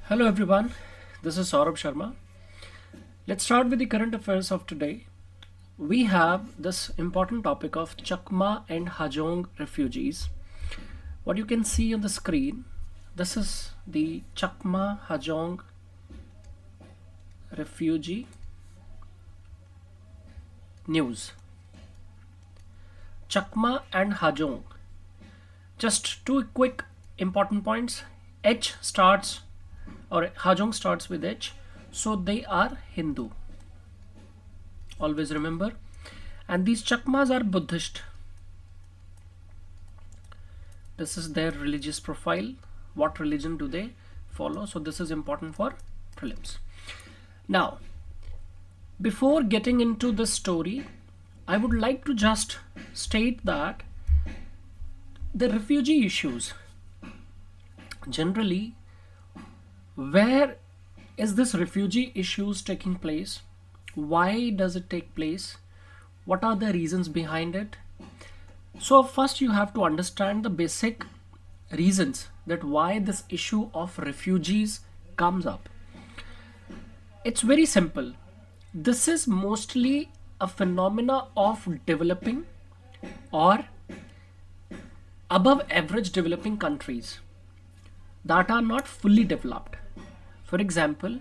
Hello everyone, this is Saurabh Sharma. Let's start with the current affairs of today. We have this important topic of Chakma and Hajong refugees. What you can see on the screen, this is the Chakma Hajong refugee news. Chakma and Hajong. Just two quick important points. Hajong starts with H, so they are Hindu. Always remember. And these Chakmas are Buddhist. This is their religious profile. What religion do they follow? So this is important for prelims. Now, before getting into this story, I would like to just state that the refugee issues, generally, where is this refugee issues taking place? Why does it take place? What are the reasons behind it? So first you have to understand the basic reasons that why this issue of refugees comes up. It's very simple. This is mostly a phenomena of developing or above average developing countries that are not fully developed. For example,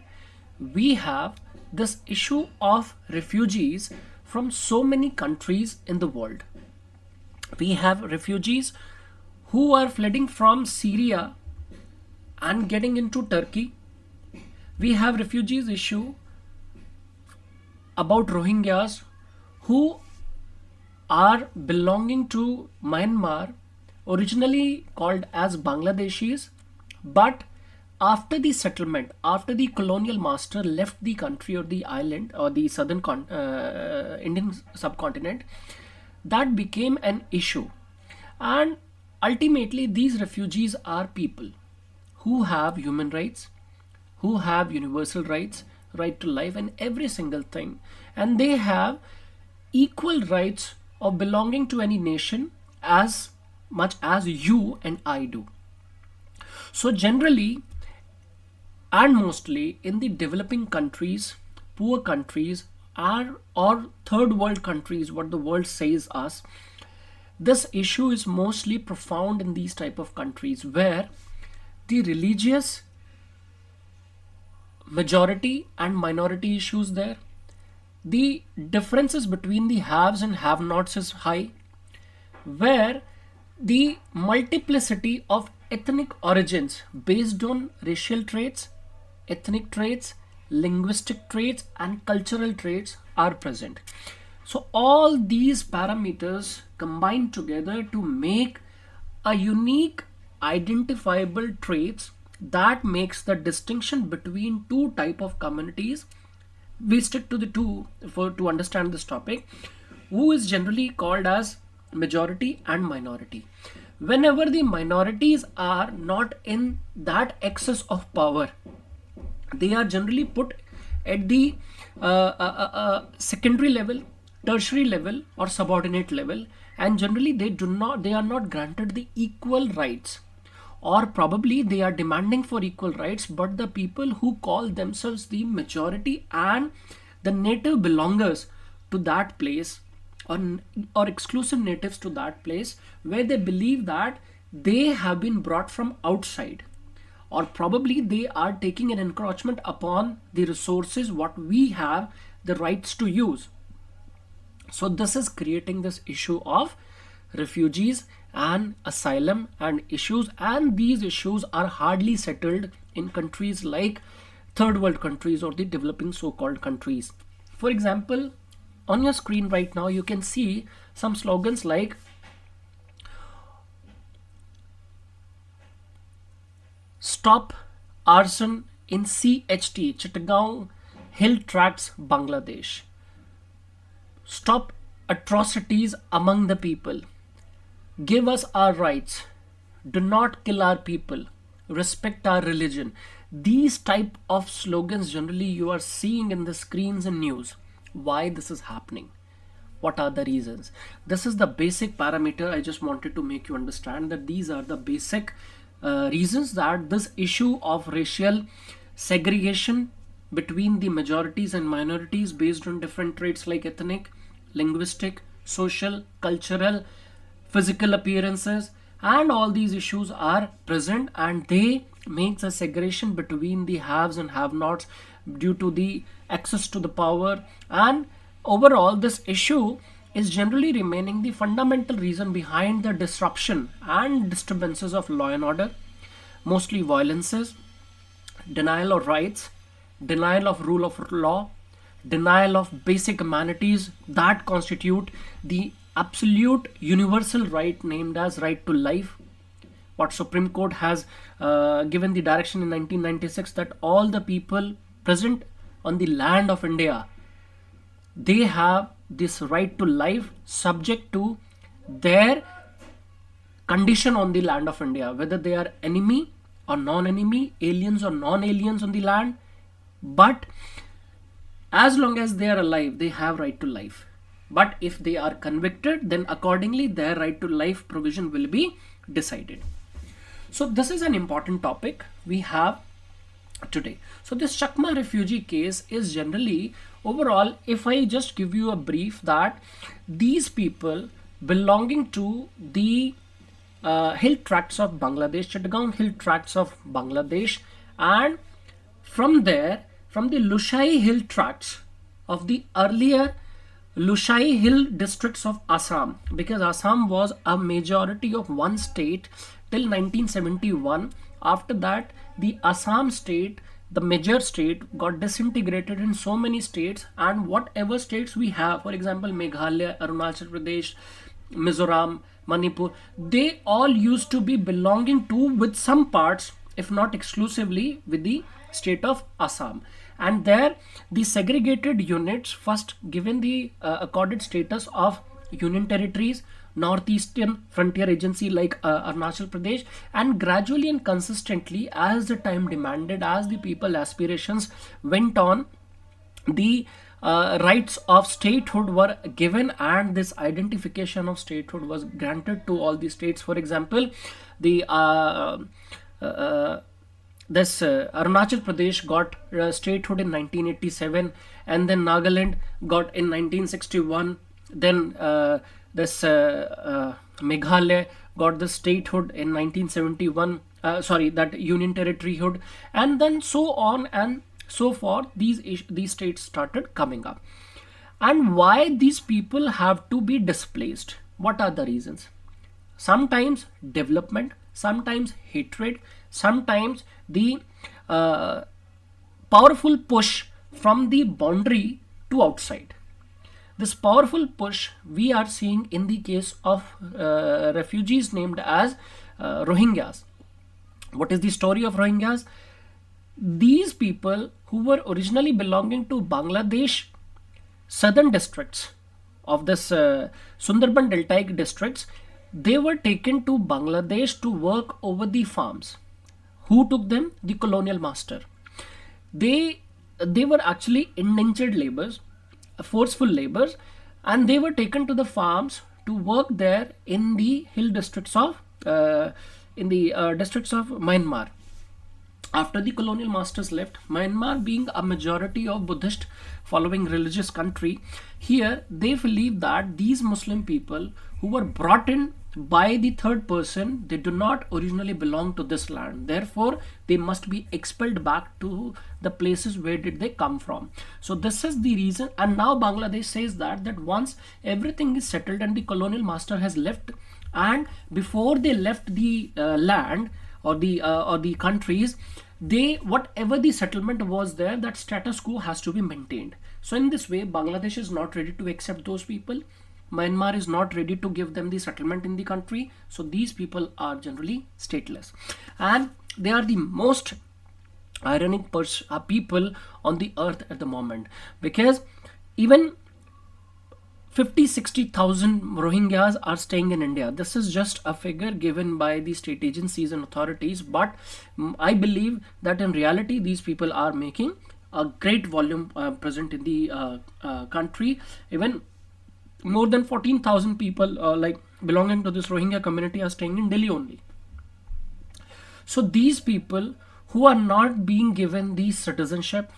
we have this issue of refugees from so many countries in the world. We have refugees who are fleeing from Syria and getting into Turkey. We have refugees issue about Rohingyas who are belonging to Myanmar, originally called as Bangladeshis, but after the settlement, after the colonial master left the country or the island or the southern Indian subcontinent, that became an issue. And ultimately, these refugees are people who have human rights, who have universal rights, right to life and every single thing. And they have equal rights of belonging to any nation as much as you and I do. So generally, and mostly in the developing countries, poor countries or third world countries, what the world says us, this issue is mostly profound in these type of countries where the religious majority and minority issues there, the differences between the haves and have-nots is high, where the multiplicity of ethnic origins based on racial traits, ethnic traits, linguistic traits and cultural traits are present. So all these parameters combine together to make a unique identifiable traits that makes the distinction between two type of communities. We stick to the two to understand this topic, who is generally called as majority and minority. Whenever the minorities are not in that excess of power, they are generally put at the secondary level, tertiary level or subordinate level, and generally they are not granted the equal rights, or probably they are demanding for equal rights, but the people who call themselves the majority and the native belongers to that place or exclusive natives to that place, where they believe that they have been brought from outside, or probably they are taking an encroachment upon the resources what we have the rights to use. So this is creating this issue of refugees and asylum and issues, and these issues are hardly settled in countries like third world countries or the developing so-called countries. For example, on your screen right now you can see some slogans like "Stop Arson in CHT, Chittagong Hill Tracts, Bangladesh." "Stop atrocities among the people." "Give us our rights." "Do not kill our people." "Respect our religion." These type of slogans generally you are seeing in the screens and news. Why this is happening? What are the reasons? This is the basic parameter. I just wanted to make you understand that these are the basic reasons that this issue of racial segregation between the majorities and minorities based on different traits like ethnic, linguistic, social, cultural, physical appearances, and all these issues are present, and they makes a segregation between the haves and have nots due to the access to the power. And overall, this issue is generally remaining the fundamental reason behind the disruption and disturbances of law and order, mostly violences, denial of rights, denial of rule of law, denial of basic humanities that constitute the absolute universal right named as right to life. What Supreme Court has given the direction in 1996 that all the people present on the land of India, they have this right to life subject to their condition on the land of India, whether they are enemy or non-enemy, aliens or non-aliens on the land. But as long as they are alive, they have right to life. But if they are convicted, then accordingly their right to life provision will be decided. So this is an important topic we have today. So this Shakma refugee case is generally, overall, if I just give you a brief, that these people belonging to the hill tracts of Bangladesh, Chittagong hill tracts of Bangladesh, and from there, from the Lushai hill tracts of the earlier Lushai hill districts of Assam, because Assam was a majority of one state till 1971. After that, the Assam state, the major state, got disintegrated in so many states, and whatever states we have, for example, Meghalaya, Arunachal Pradesh, Mizoram, Manipur, they all used to be belonging to, with some parts, if not exclusively, with the state of Assam. And there the segregated units first given the accorded status of union territories, northeastern frontier agency like Arunachal Pradesh, and gradually and consistently as the time demanded, as the people aspirations went on, the rights of statehood were given, and this identification of statehood was granted to all the states. For example, the Arunachal Pradesh got statehood in 1987, and then Nagaland got in 1961. Then Meghalaya got the statehood in 1971. That union territoryhood, and then so on and so forth. These states started coming up. And why these people have to be displaced? What are the reasons? Sometimes development, sometimes hatred, sometimes the powerful push from the boundary to outside. This powerful push we are seeing in the case of refugees named as Rohingyas. What is the story of Rohingyas? These people who were originally belonging to Bangladesh southern districts of this Sundarban deltaic districts, they were taken to Bangladesh to work over the farms. Who took them? The colonial master. They were actually indentured laborers, forceful laborers, and they were taken to the farms to work there in the hill districts of districts of Myanmar. After the colonial masters left, Myanmar being a majority of Buddhist following religious country, here they believe that these Muslim people who were brought in by the third person, they do not originally belong to this land. Therefore, they must be expelled back to the places where did they come from. So this is the reason. And now Bangladesh says that once everything is settled and the colonial master has left, and before they left the land or the countries, they, whatever the settlement was there, that status quo has to be maintained. So in this way, Bangladesh is not ready to accept those people. Myanmar is not ready to give them the settlement in the country. So these people are generally stateless, and they are the most ironic people on the earth at the moment, because even 50-60,000 Rohingyas are staying in India. This is just a figure given by the state agencies and authorities, but I believe that in reality these people are making a great volume present in the country. Even more than 14,000 people like belonging to this Rohingya community are staying in Delhi only. So these people who are not being given the citizenship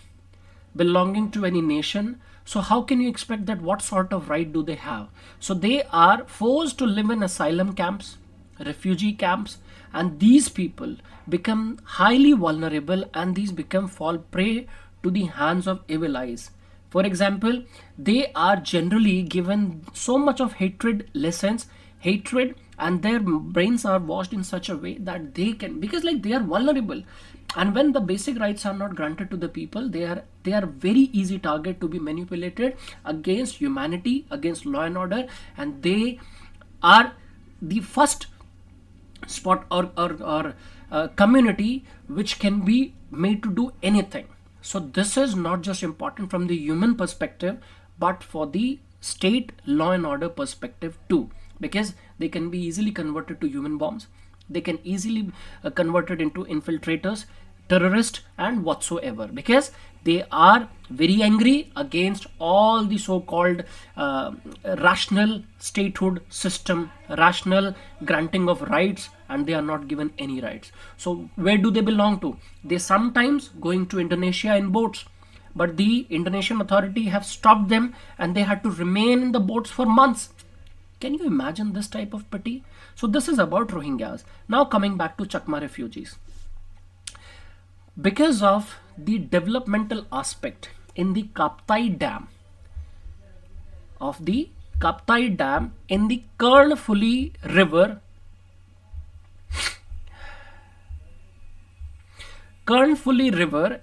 belonging to any nation, so how can you expect that? What sort of right do they have? So they are forced to live in asylum camps, refugee camps, and these people become highly vulnerable, and these become fall prey to the hands of evil eyes. For example, they are generally given so much of hatred lessons, hatred, and their brains are washed in such a way that they can, because like they are vulnerable, and when the basic rights are not granted to the people, they are very easy target to be manipulated against humanity, against law and order, and they are the first spot or community which can be made to do anything. So this is not just important from the human perspective, but for the state law and order perspective too, because they can be easily converted to human bombs. They can easily converted into infiltrators, terrorists, and whatsoever, because they are very angry against all the so-called rational statehood system, rational granting of rights, and they are not given any rights. So where do they belong to? They sometimes going to Indonesia in boats, but the Indonesian authority have stopped them, and they had to remain in the boats for months. Can you imagine this type of pity? So this is about Rohingyas. Now coming back to Chakma refugees. Because of the developmental aspect in the Kaptai Dam, in the Kernfuli River,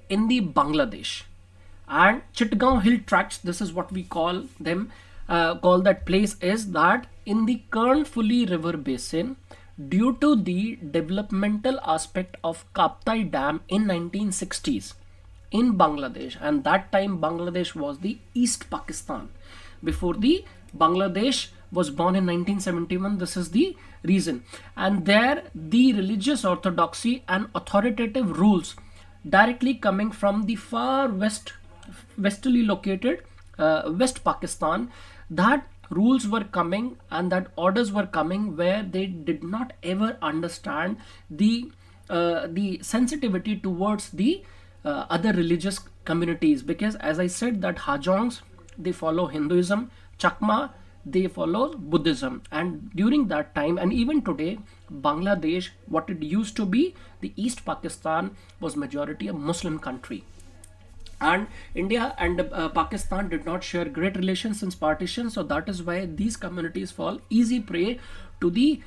in the Bangladesh, and Chittagaon Hill Tracts, this is what we call them, call that place, is that in the Kernfuli River basin, due to the developmental aspect of Kaptai Dam in 1960s in Bangladesh, and that time Bangladesh was the East Pakistan. Before the Bangladesh was born in 1971, this is the reason. And there the religious orthodoxy and authoritative rules directly coming from the far westly located West Pakistan, that rules were coming and that orders were coming where they did not ever understand the sensitivity towards the other religious communities, because as I said that Hajongs, they follow Hinduism, Chakma, they follow Buddhism, and during that time and even today Bangladesh, what it used to be, the East Pakistan, was majority a Muslim country. And India and Pakistan did not share great relations since partition, so that is why these communities fall easy prey to the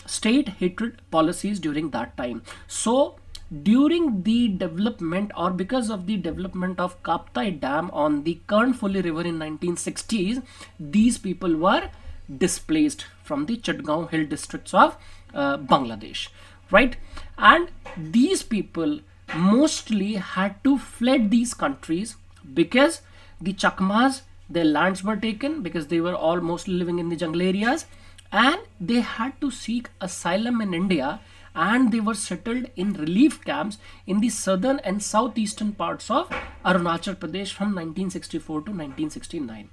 state hatred policies during that time. So during the development, or because of the development of Kaptai Dam on the Kernfuli River in 1960s, these people were displaced from the Chittagaon Hill districts of Bangladesh, right? And these people mostly had to fled these countries because the Chakmas, their lands were taken because they were all mostly living in the jungle areas, and they had to seek asylum in India, and they were settled in relief camps in the southern and southeastern parts of Arunachal Pradesh from 1964 to 1969.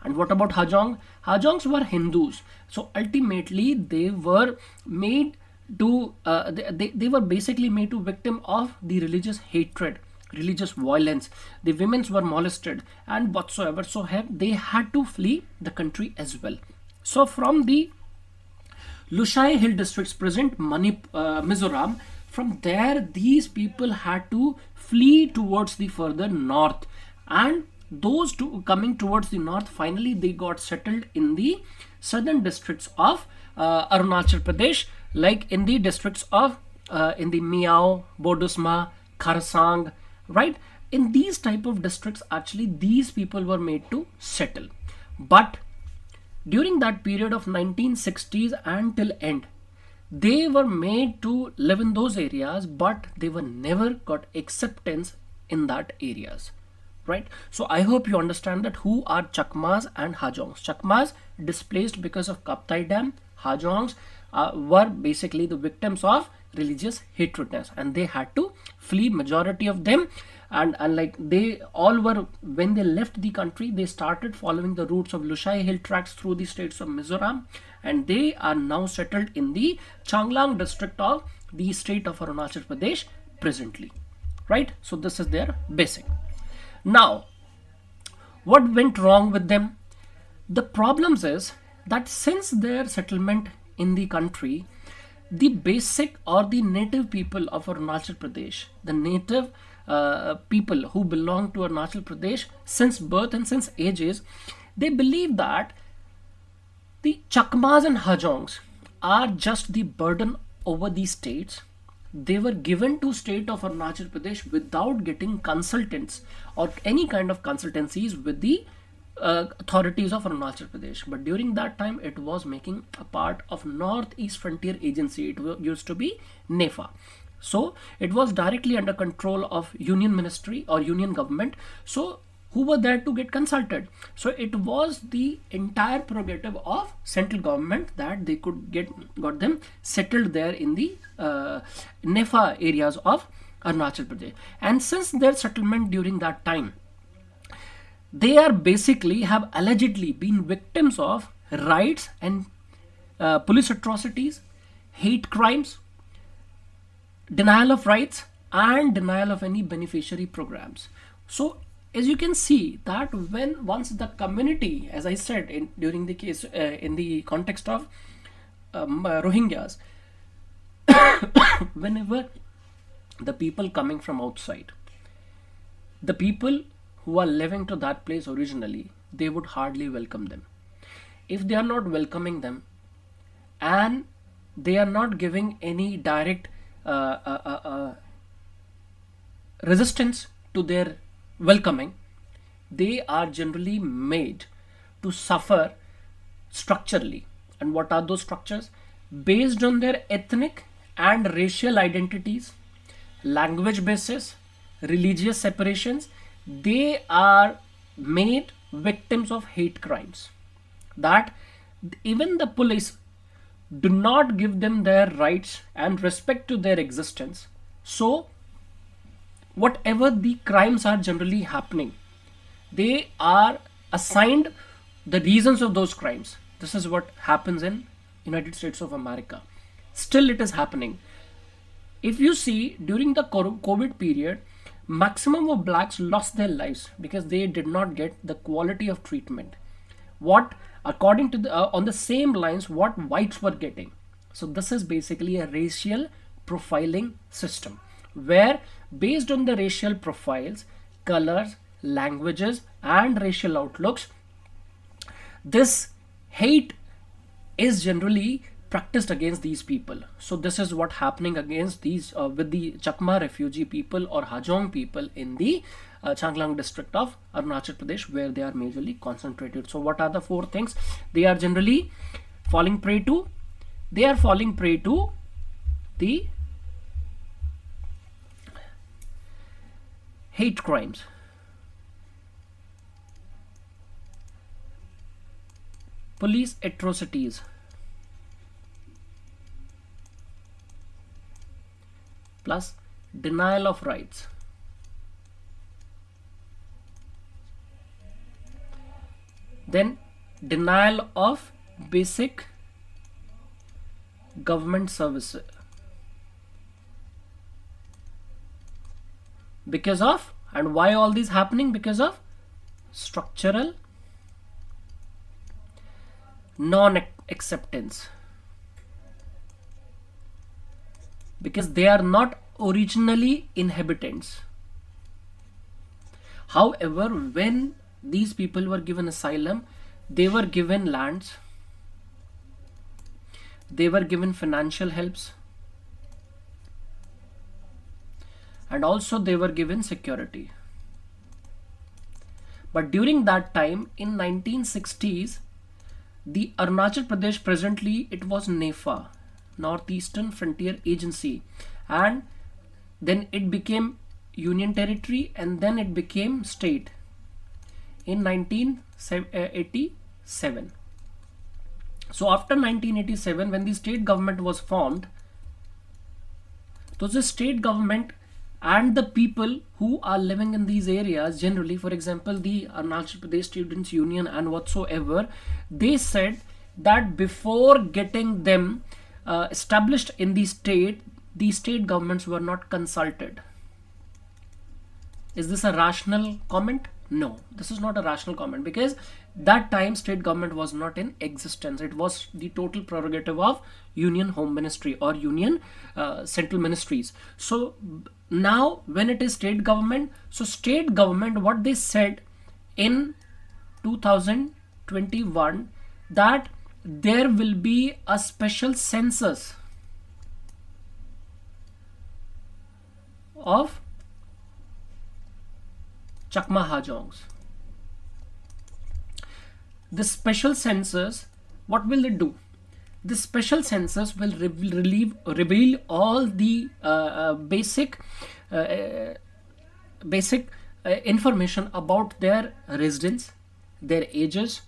And what about Hajong? Hajongs were Hindus, so ultimately they were made to they were basically made to victim of the religious hatred, religious violence. The women were molested and whatsoever, so they had to flee the country as well. So from the Lushai Hill districts, present Mizoram, from there these people had to flee towards the further north, and those two coming towards the north, finally they got settled in the southern districts of Arunachal Pradesh, like in the districts of in the Miao, Bodusma, Kharsang, right? In these type of districts, actually these people were made to settle. But during that period of 1960s until end, they were made to live in those areas, but they were never got acceptance in that areas, right? So I hope you understand that who are Chakmas and Hajongs. Chakmas displaced because of Kaptai Dam. Hajongs were basically the victims of religious hatredness, and they had to flee, majority of them. And like they all were, when they left the country, they started following the routes of Lushai Hill tracts through the states of Mizoram, and they are now settled in the Changlang district of the state of Arunachal Pradesh presently, right? So this is their basic. Now, what went wrong with them? The problems is that since their settlement in the country, the basic or the native people of Arunachal Pradesh, the native people who belong to Arunachal Pradesh since birth and since ages, they believe that the Chakmas and Hajongs are just the burden over these states. They were given to state of Arunachal Pradesh without getting consultants or any kind of consultancies with the authorities of Arunachal Pradesh. But during that time, it was making a part of Northeast Frontier Agency. It used to be NEFA. So it was directly under control of Union Ministry or Union Government. So who were there to get consulted? So it was the entire prerogative of central government that they could got them settled there in the NEFA areas of Arunachal Pradesh. And since their settlement during that time, they are basically have allegedly been victims of riots and police atrocities, hate crimes, denial of rights, and denial of any beneficiary programs. So as you can see that once the community, as I said during the case in the context of Rohingyas, whenever the people coming from outside, the people who are living to that place originally, they would hardly welcome them. If they are not welcoming them and they are not giving any direct resistance to their welcoming, they are generally made to suffer structurally. And what are those structures? Based on their ethnic and racial identities, language basis, religious separations, they are made victims of hate crimes, that even the police do not give them their rights and respect to their existence. So whatever the crimes are generally happening, they are assigned the reasons of those crimes. This is what happens in United States of America. Still it is happening. If you see, during the COVID period, maximum of blacks lost their lives because they did not get the quality of treatment what according to the on the same lines what whites were getting. So this is basically a racial profiling system where based on the racial profiles, colors, languages and racial outlooks, this hate is generally practiced against these people. So this is what happening against these with the Chakma refugee people or Hajong people in the Changlang district of Arunachal Pradesh, where they are majorly concentrated. So what are the four things they are generally falling prey to? They are falling prey to the hate crimes, police atrocities, plus denial of rights, then denial of basic government services. Because of, and why all these happening? Because of structural non-acceptance, because they are not originally inhabitants. However, when these people were given asylum, they were given lands, they were given financial helps, and also they were given security. But during that time in 1960s, the Arunachal Pradesh, presently it was NEFA, Northeastern Frontier Agency, and then it became Union Territory and then it became state in 1987. So after 1987, when the state government was formed, the state government and the people who are living in these areas generally, for example the Arunachal Pradesh Students Union and whatsoever, they said that before getting them established in the state, the state governments were not consulted. Is this a rational comment? No, this is not a rational comment, because that time state government was not in existence. It was the total prerogative of Union Home Ministry or Union Central Ministries. So now when it is state government, so state government, what they said in 2021, that there will be a special census of Chakma Hajongs. This special census, what will it do? This special census will reveal all the basic information about their residents, their ages,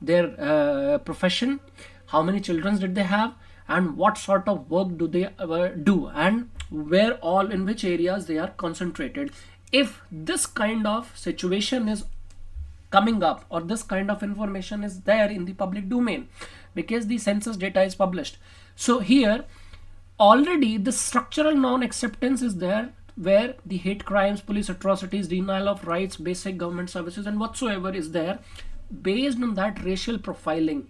their profession, how many children did they have, and what sort of work do they do, and where all, in which areas they are concentrated. If this kind of situation is coming up, or this kind of information is there in the public domain, because the census data is published, so here already the structural non-acceptance is there, where the hate crimes, police atrocities, denial of rights, basic government services, and whatsoever is there, based on that racial profiling,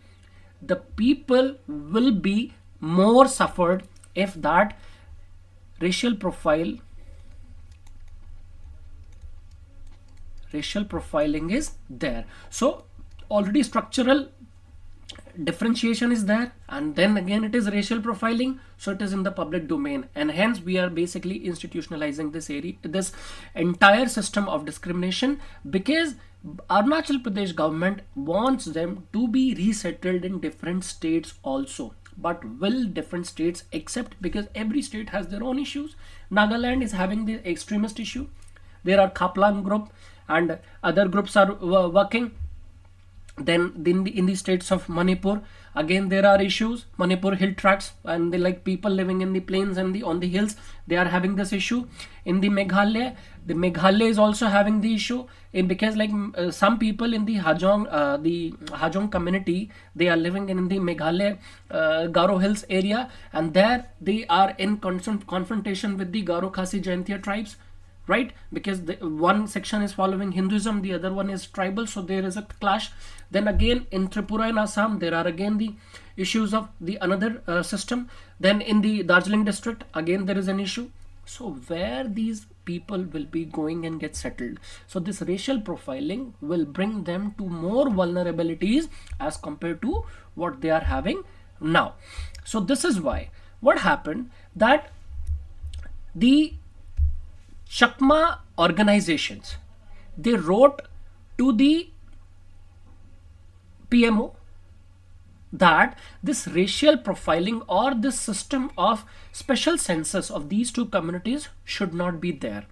the people will be more suffered if that racial profiling is there. So already structural differentiation is there, and then again it is racial profiling, so it is in the public domain, and hence we are basically institutionalizing this entire system of discrimination, because Arunachal Pradesh government wants them to be resettled in different states also. But will different states accept? Because every state has their own issues. Nagaland is having the extremist issue. There are Khaplang group and other groups are working. Then in the states of Manipur, again there are issues. Manipur hill tracts, and they like people living in the plains and on the hills, they are having this issue. In the Meghalaya is also having the issue, because like some people in the Hajong community, they are living in the Meghalaya Garo Hills area, and there they are in constant confrontation with the Garo Khasi Jaintia tribes, right? Because one section is following Hinduism, the other one is tribal, so there is a clash. Then again in Tripura and Assam, there are again the issues of the another system. Then in the Darjeeling district, again there is an issue. So where these people will be going and get settled? So this racial profiling will bring them to more vulnerabilities as compared to what they are having now. So this is why what happened, that the Shakma organizations, they wrote to the PMO that this racial profiling or this system of special census of these two communities should not be there,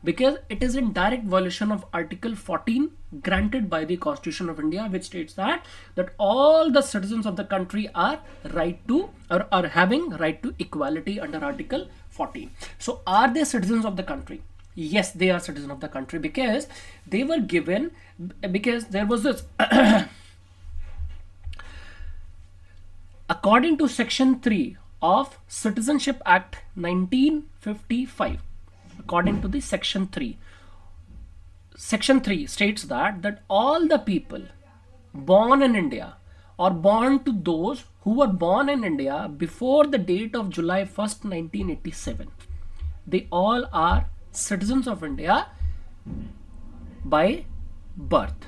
because it is in direct violation of Article 14 granted by the Constitution of India, which states that all the citizens of the country are having right to equality under Article 14. So are they citizens of the country? Yes, they are citizens of the country, because they were given, because there was this according to Section 3 of Citizenship Act 1955, according to the Section 3 states that all the people born in India, or born to those who were born in India before the date of July 1st, 1987, they all are citizens of India by birth.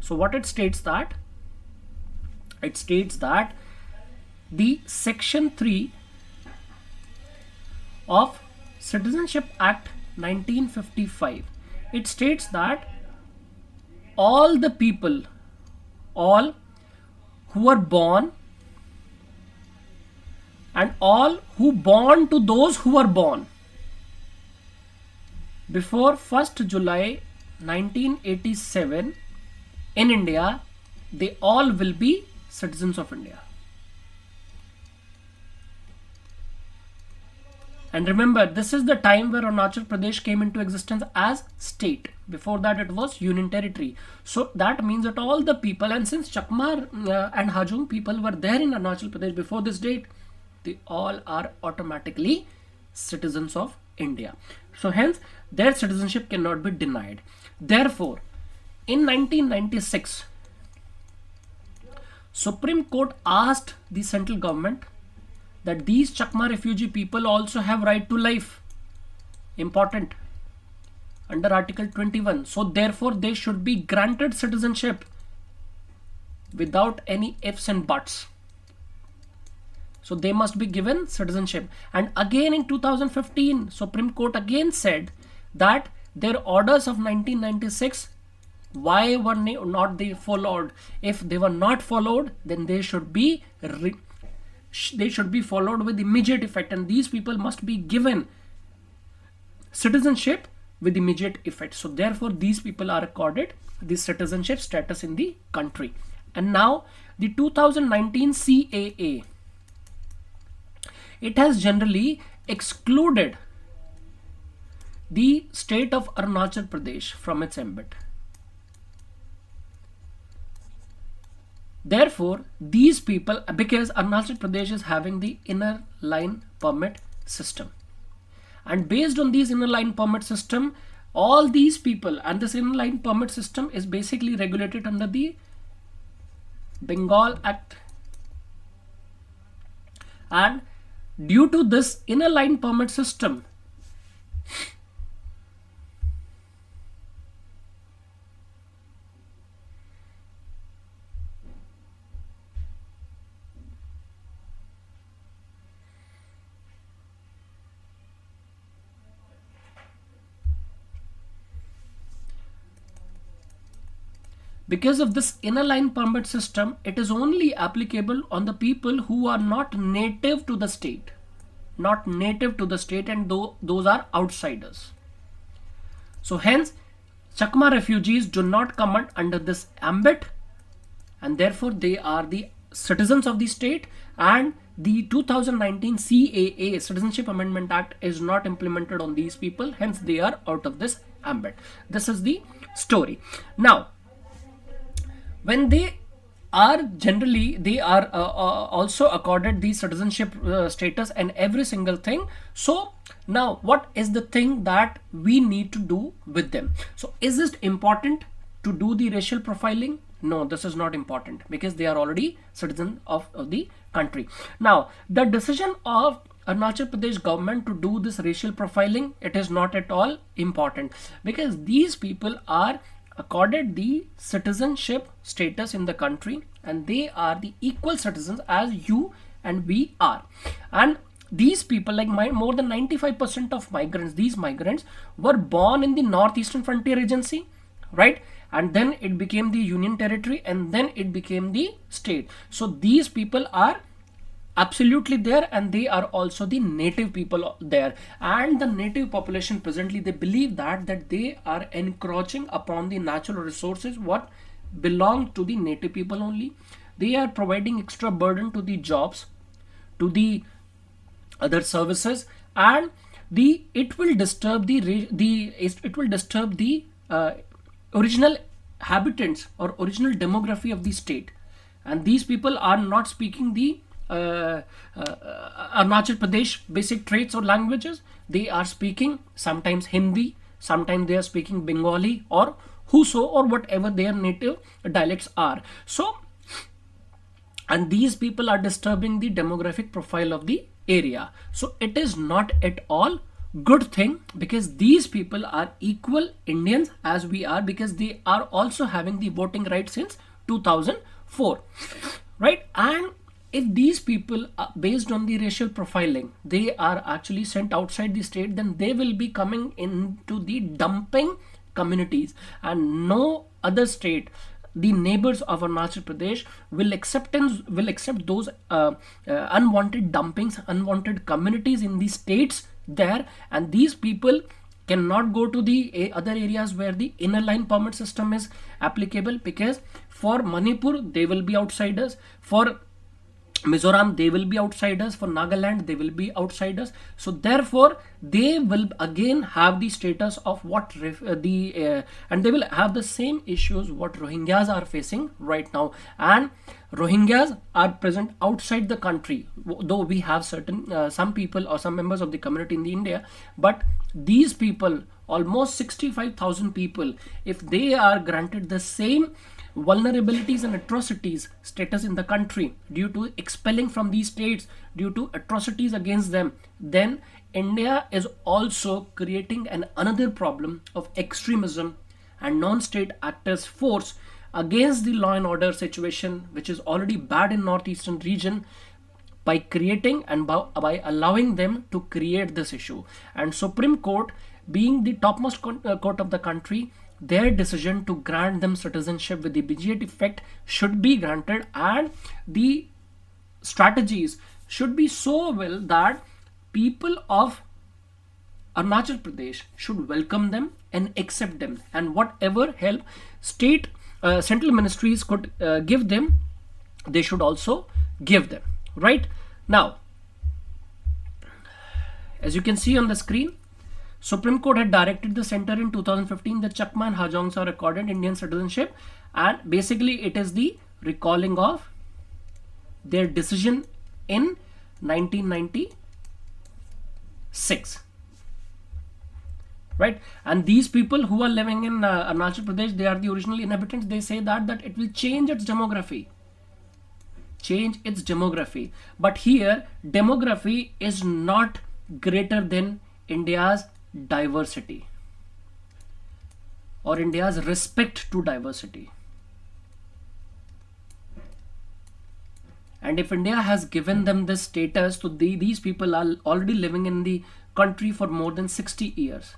So what it states that? It states that the Section 3 of Citizenship Act 1955, it states that all the people, all who are born, and all who born to those who are born before 1st July 1987 in India, they all will be citizens of India. And remember, this is the time where Arunachal Pradesh came into existence as state. Before that it was union territory. So that means that all the people, and since Chakma and Hajong people were there in Arunachal Pradesh before this date, they all are automatically citizens of India. So hence their citizenship cannot be denied. Therefore, in 1996, Supreme Court asked the central government that these Shakma refugee people also have right to life. Important. Under Article 21. So therefore they should be granted citizenship without any ifs and buts. So they must be given citizenship. And again in 2015, Supreme Court again said that their orders of 1996, why were not they followed? If they were not followed, then they should be followed with immediate effect, and these people must be given citizenship with immediate effect. So therefore these people are accorded the citizenship status in the country. And now the 2019 CAA, it has generally excluded the state of Arunachal Pradesh from its ambit. Therefore, these people, because Arunachal Pradesh is having the inner line permit system, and based on these inner line permit system, all these people, and this inner line permit system is basically regulated under the Bengal Act, and due to this inner line permit system, because of this inner line permit system, it is only applicable on the people who are not native to the state, and those are outsiders. So hence Shakma refugees do not come under this ambit, and therefore they are the citizens of the state, and the 2019 CAA, Citizenship Amendment Act, is not implemented on these people, hence they are out of this ambit. This is the story. Now, when they are generally, they are also accorded the citizenship status and every single thing. So now what is the thing that we need to do with them? So is it important to do the racial profiling? No, this is not important, because they are already citizens of the country. Now the decision of Arunachal Pradesh government to do this racial profiling, it is not at all important, because these people are accorded the citizenship status in the country, and they are the equal citizens as you and we are. And these people, like more than 95% of migrants, these migrants were born in the Northeastern Frontier Agency, right? And then it became the Union Territory, and then it became the state. So these people are absolutely there, and they are also the native people there. And the native population presently, they believe that they are encroaching upon the natural resources what belong to the native people only. They are providing extra burden to the jobs, to the other services, and it will disturb the original habitants or original demography of the state. And these people are not speaking the Arunachal Pradesh basic traits or languages. They are speaking sometimes Hindi, sometimes they are speaking Bengali or Huso or whatever their native dialects are. So, and these people are disturbing the demographic profile of the area. So it is not at all good thing, because these people are equal Indians as we are, because they are also having the voting right since 2004, right? And if these people, based on the racial profiling, they are actually sent outside the state, then they will be coming into the dumping communities, and no other state, the neighbors of Arunachal Pradesh, will accept those unwanted dumpings, unwanted communities in the states there. And these people cannot go to the other areas where the inner line permit system is applicable, because for Manipur they will be outsiders, for Mizoram they will be outsiders, for Nagaland they will be outsiders. So therefore they will again have the status of what and they will have the same issues what Rohingyas are facing right now. And Rohingyas are present outside the country. though we have certain some people or some members of the community in the India, but these people, almost 65,000 people, if they are granted the same vulnerabilities and atrocities status in the country due to expelling from these states, due to atrocities against them, then India is also creating another problem of extremism and non-state actors force against the law and order situation, which is already bad in northeastern region, by creating and by allowing them to create this issue. And Supreme Court, being the topmost court of the country, their decision to grant them citizenship with immediate effect should be granted, and the strategies should be so well that people of Arunachal Pradesh should welcome them and accept them, and whatever help state central ministries could give them, they should also give them. Right now, as you can see on the screen, Supreme Court had directed the center in 2015 that Shakma and Hajongs are accorded Indian citizenship, and basically it is the recalling of their decision in 1996. Right, and these people who are living in Arunachal Pradesh, they are the original inhabitants. They say that it will change its demography, but here demography is not greater than India's diversity or India's respect to diversity. And if India has given them this status, so these people are already living in the country for more than 60 years.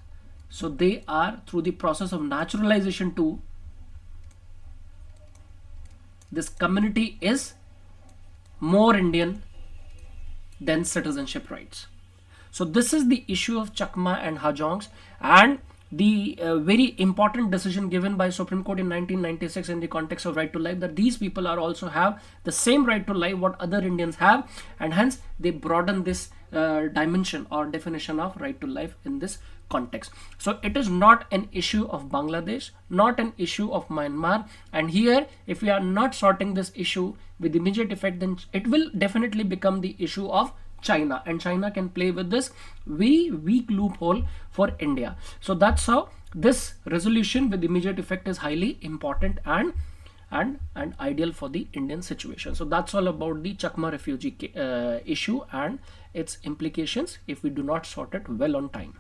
So they are through the process of naturalization too. This community is more Indian than citizenship rights. So this is the issue of Shakma and Hajongs, and the very important decision given by Supreme Court in 1996 in the context of right to life, that these people are also have the same right to life what other Indians have, and hence they broaden this dimension or definition of right to life in this context. So it is not an issue of Bangladesh, not an issue of Myanmar, and here if we are not sorting this issue with immediate effect, then it will definitely become the issue of China, and China can play with this very weak loophole for India. So that's how this resolution with immediate effect is highly important and ideal for the Indian situation. So that's all about the Shakma refugee issue and its implications if we do not sort it well on time.